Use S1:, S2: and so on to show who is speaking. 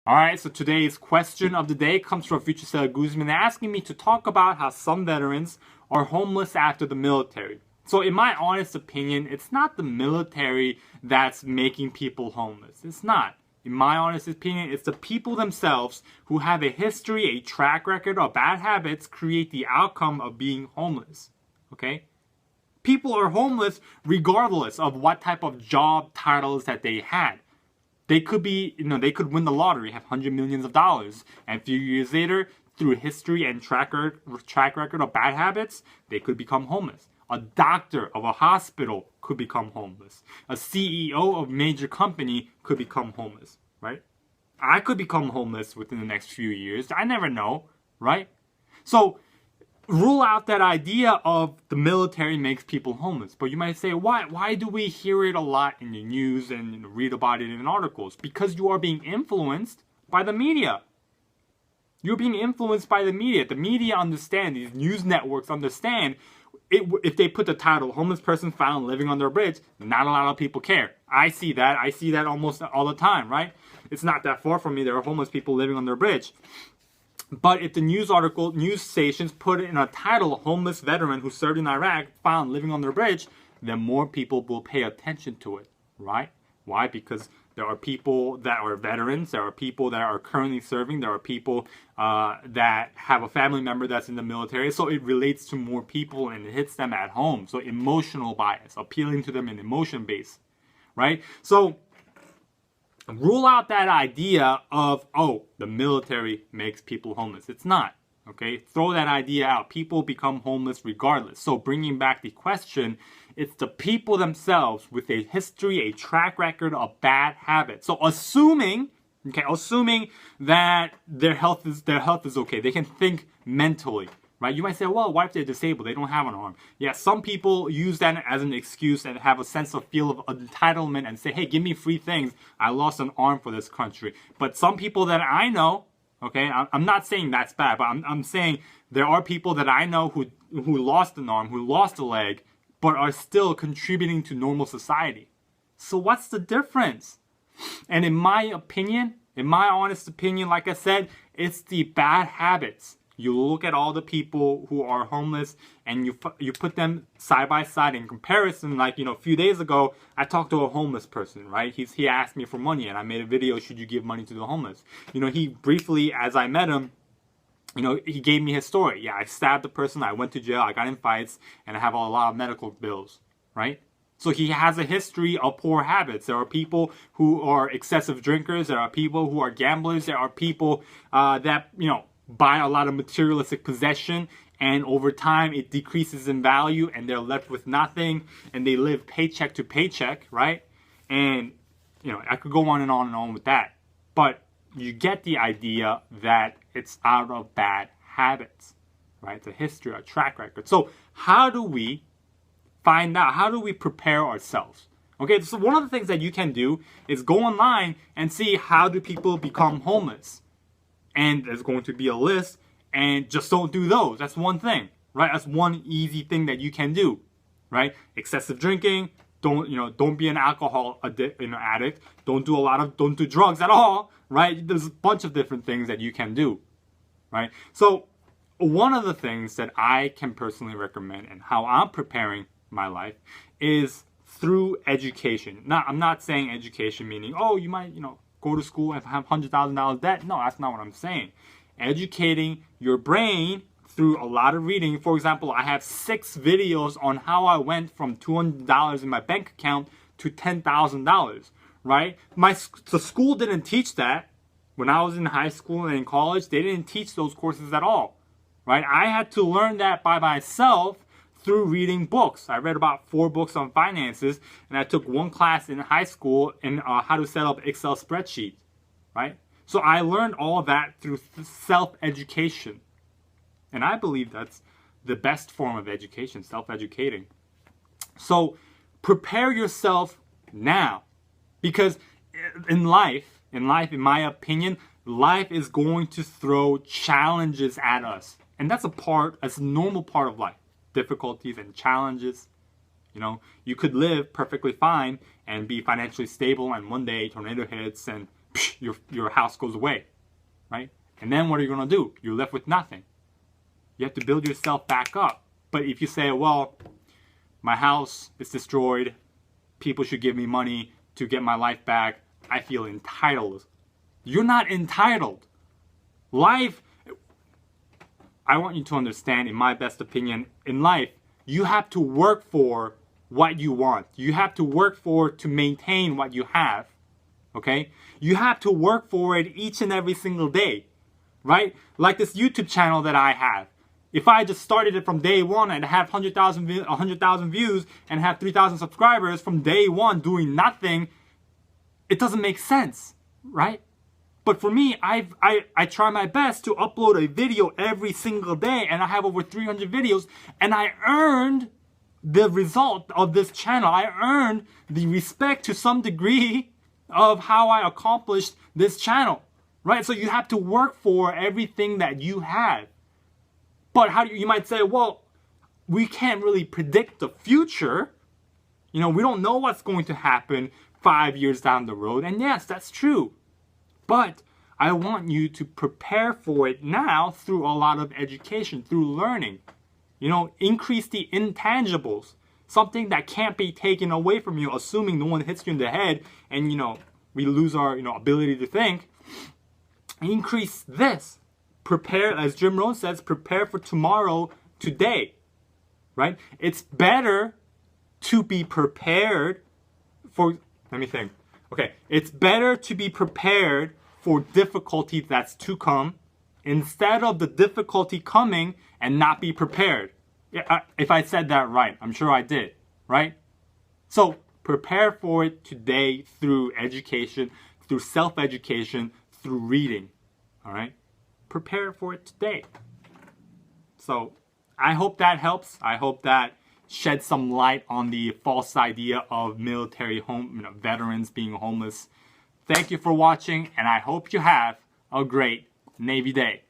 S1: Alright, so today's question of the day comes from FS Guzman asking me to talk about how some veterans are homeless after the military. So in my honest opinion, it's not the military that's making people homeless. It's not. In my honest opinion, it's the people themselves who have a history, a track record of bad habits create the outcome of being homeless. Okay? People are homeless regardless of what type of job titles that they had. They could be, they could win the lottery, have hundreds of millions of dollars, and a few years later, through history and track record of bad habits, they could become homeless. A doctor of a hospital could become homeless. A CEO of a major company could become homeless, right? I could become homeless within the next few years. I never know, right? So, rule out that idea of the military makes people homeless. But you might say, why do we hear it a lot in the news and read about it in articles? Because you are being influenced by the media. You're being influenced by the media. The media understand, these news networks understand, if they put the title, homeless person found living under a bridge, not a lot of people care. I see that almost all the time, right? It's not that far from me. There are homeless people living under a bridge. But if the news stations put in a title, homeless veteran who served in Iraq found living on the bridge, then more people will pay attention to it, right? Why? Because there are people that are veterans, there are people that are currently serving, there are people that have a family member that's in the military, so it relates to more people and it hits them at home. So emotional bias, appealing to them in emotion base, right? So rule out that idea of, oh, the military makes people homeless. It's not, okay? Throw that idea out. People become homeless regardless. So bringing back the question, it's the people themselves with a history, a track record of bad habits. So assuming that their health is okay, they can think mentally, right? You might say, well, what if they're disabled? They don't have an arm. Yeah, some people use that as an excuse and have a sense of feel of entitlement and say, hey, give me free things. I lost an arm for this country. But some people that I know, okay, I'm not saying that's bad, but I'm saying there are people that I know who lost an arm, who lost a leg, but are still contributing to normal society. So what's the difference? And in my opinion, in my honest opinion, like I said, it's the bad habits. You look at all the people who are homeless and you put them side by side in comparison. Like, a few days ago, I talked to a homeless person, right? He asked me for money and I made a video, should you give money to the homeless? He briefly, as I met him, he gave me his story. Yeah, I stabbed the person, I went to jail, I got in fights, and I have a lot of medical bills, right? So he has a history of poor habits. There are people who are excessive drinkers. There are people who are gamblers. There are people that, buy a lot of materialistic possession, and over time it decreases in value and they're left with nothing and they live paycheck to paycheck, right? And I could go on and on and on with that, but you get the idea that it's out of bad habits, right? It's a history, a track record. So how do we find out? How do we prepare ourselves? Okay, so one of the things that you can do is go online and see how do people become homeless. And there's going to be a list, and just don't do those. That's one thing, right? That's one easy thing that you can do, right? Excessive drinking. Don't be an alcohol addict. Don't do drugs at all, right? There's a bunch of different things that you can do, right? So one of the things that I can personally recommend and how I'm preparing my life is through education. Now, I'm not saying education meaning, oh, you might, go to school and have $100,000 debt. No, that's not what I'm saying. Educating your brain through a lot of reading. For example, I have 6 videos on how I went from $200 in my bank account to $10,000, right? The school didn't teach that. When I was in high school and in college, they didn't teach those courses at all, right? I had to learn that by myself through reading books. I read about 4 books on finances, and I took 1 class in high school in how to set up Excel spreadsheets, right? So I learned all that through self-education. And I believe that's the best form of education, self-educating. So prepare yourself now, because in life, in my opinion, life is going to throw challenges at us. And that's a normal part of life. Difficulties and challenges. You could live perfectly fine and be financially stable, and one day tornado hits and your house goes away, right? And then what are you going to do? You're left with nothing. You have to build yourself back up. But if you say, well, my house is destroyed, people should give me money to get my life back, I feel entitled. You're not entitled. Life, I want you to understand, in my best opinion, in life, you have to work for what you want. You have to work for to maintain what you have. Okay? You have to work for it each and every single day. Right? Like this YouTube channel that I have. If I just started it from day one and have 100,000 views and have 3,000 subscribers from day one doing nothing, it doesn't make sense, right? But for me, I try my best to upload a video every single day, and I have over 300 videos, and I earned the result of this channel. I earned the respect to some degree of how I accomplished this channel, right? So you have to work for everything that you have. But how do you might say, well, we can't really predict the future. You know, we don't know what's going to happen 5 years down the road. And yes, that's true. But I want you to prepare for it now through a lot of education, through learning. You know, increase the intangibles. Something that can't be taken away from you, assuming no one hits you in the head and, you know, we lose our, ability to think. Increase this. Prepare, as Jim Rohn says, prepare for tomorrow today, right? It's better to be prepared for, let me think. Okay, it's better to be prepared for difficulty that's to come instead of the difficulty coming and not be prepared. If I said that right, I'm sure I did, right? So prepare for it today through education, through self-education, through reading, all right? Prepare for it today. So I hope that helps. I hope that sheds some light on the false idea of military veterans being homeless. Thank you for watching, and I hope you have a great Navy day.